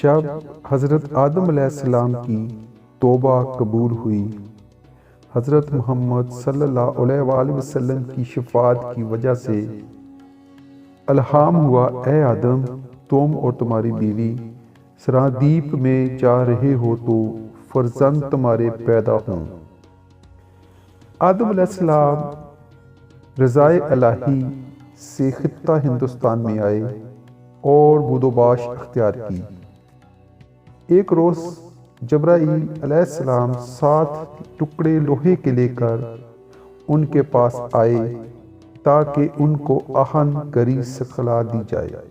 جب حضرت آدم علیہ السلام کی توبہ قبول ہوئی، حضرت محمد صلی اللہ علیہ وآلہ وسلم کی شفاعت کی وجہ سے الہام ہوا، اے آدم، تم اور تمہاری بیوی سرادیپ میں جا رہے ہو تو فرزند تمہارے پیدا ہوں۔ آدم علیہ السلام رضائے الہی سے خطہ ہندوستان میں آئے اور بود و باش اختیار کی۔ ایک روز جبرائیل علیہ السلام 7 ٹکڑے لوہے کے لے کر ان کے پاس آئے تاکہ ان کو آہن گری سکھلا دی جائے۔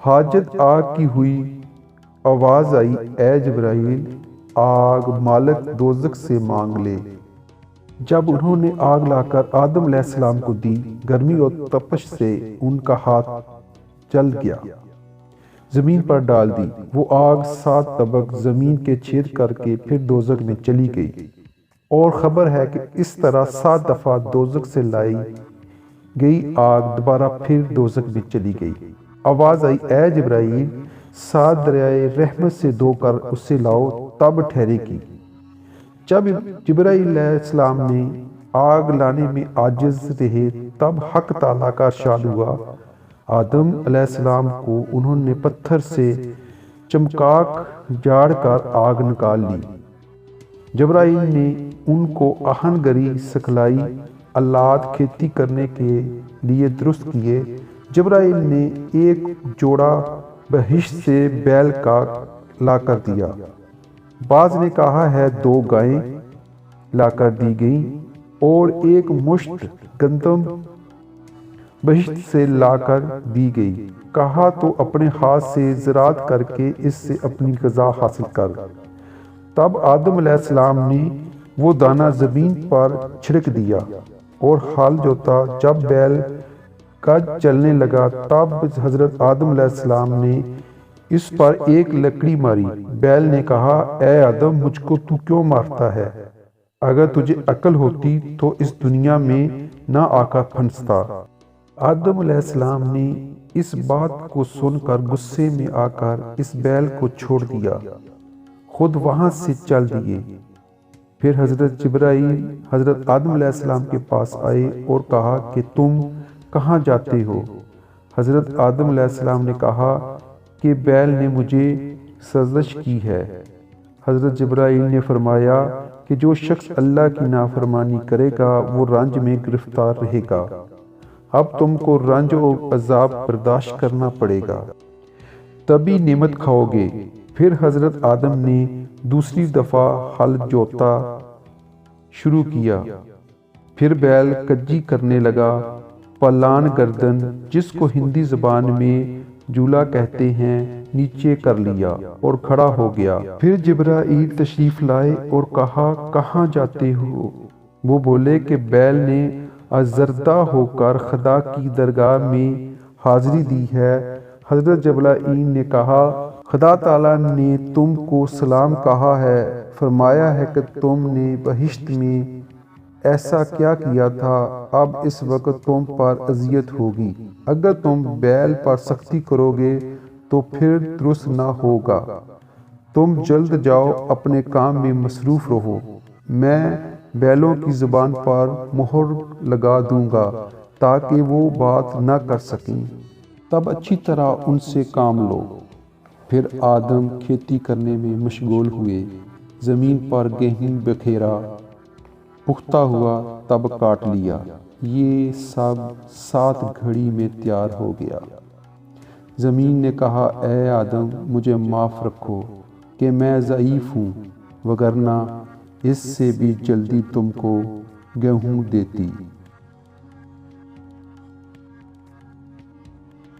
حاجت آگ کی ہوئی، آواز آئی، اے جبرائیل، آگ مالک دوزخ سے مانگ لے۔ جب انہوں نے آگ لا کر آدم علیہ السلام کو دی، گرمی اور تپش سے ان کا ہاتھ جل گیا، زمین پر ڈال دی۔ وہ آگ 7 طبق زمین کے چھید کر کے پھر دوزخ میں چلی گئی، اور خبر ہے کہ اس طرح 7 دفعہ دوزخ سے لائی گئی آگ دوبارہ پھر دوزخ میں چلی گئی۔ آواز آئی، اے جبرائیل، 7 دریائے رحمت سے دھو کر اسے لاؤ، تب ٹھہرے گی۔ جب جبرائیل علیہ السلام نے آگ لانے میں عاجز رہے، تب حق تعالیٰ کا ارشاد ہوا، آدم علیہ السلام کو انہوں نے پتھر سے چمکاک جاڑ کر آگ نکال لی۔ جبرائیل نے ان کو آہن گری سکھلائی، آلات کھیتی کرنے کے لیے درست کیے۔ جبرائیل نے ایک جوڑا بہشت سے بیل کا لا کر دیا، بعض نے کہا ہے 2 گائیں لا کر دی گئیں، اور ایک مشت گندم بہشت سے لا کر دی گئی۔ کہا تو اپنے ہاتھ سے زراعت کر کے اس سے اپنی غذا حاصل کر۔ تب آدم علیہ السلام نے وہ دانہ زمین پر چھڑک دیا اور ہل جوتا۔ جب بیل گج چلنے لگا، تب حضرت آدم علیہ السلام نے اس پر ایک لکڑی ماری۔ بیل نے کہا، اے آدم، مجھ کو تو کیوں مارتا ہے؟ اگر تجھے عقل ہوتی تو اس دنیا میں نہ آ کر پھنستا۔ آدم علیہ السلام نے اس بات کو سن کر غصے میں آ کر اس بیل کو چھوڑ دیا، خود وہاں سے چل دیے۔ پھر حضرت جبرائیل حضرت آدم علیہ السلام کے پاس آئے اور کہا کہ تم کہاں جاتے ہو؟ حضرت آدم علیہ السلام نے کہا کہ بیل نے مجھے سرزش کی ہے۔ حضرت جبرائیل نے فرمایا کہ جو شخص اللہ کی نافرمانی کرے گا وہ رنج میں گرفتار رہے گا۔ اب تم کو رنج و عذاب برداشت کرنا پڑے گا، تبھی نعمت کھاؤ گے۔ پھر حضرت آدم نے دوسری دفعہ ہل جوتا شروع کیا۔ پھر بیل کجی کرنے لگا۔ پلان گردن، جس کو ہندی زبان میں جولا کہتے ہیں، نیچے کر لیا اور کھڑا ہو گیا۔ پھر جبرائیل تشریف لائے اور کہا، کہاں جاتے ہو؟ وہ بولے کہ بیل نے آزردہ ہو کر خدا کی درگاہ میں حاضری دی ہے۔ حضرت جبرائیل نے کہا، خدا تعالیٰ نے تم کو سلام کہا ہے، فرمایا ہے کہ تم نے بہشت میں ایسا کیا کیا تھا، اب اس وقت تم پر اذیت ہوگی۔ اگر تم بیل پر سختی کرو گے تو پھر درست نہ ہوگا۔ تم جلد جاؤ، اپنے کام میں مصروف رہو، میں بیلوں کی زبان پر مہر لگا دوں گا تاکہ وہ بات نہ کر سکیں، تب اچھی طرح ان سے کام لو۔ پھر آدم کھیتی کرنے میں مشغول ہوئے، زمین پر گیہوں بکھیرا، پختہ ہوا تب کاٹ لیا۔ یہ سب 7 گھڑی میں تیار ہو گیا۔ زمین نے کہا، اے آدم، مجھے معاف رکھو کہ میں ضعیف ہوں، وگرنہ اس سے بھی جلدی تم کو گیہوں دیتی۔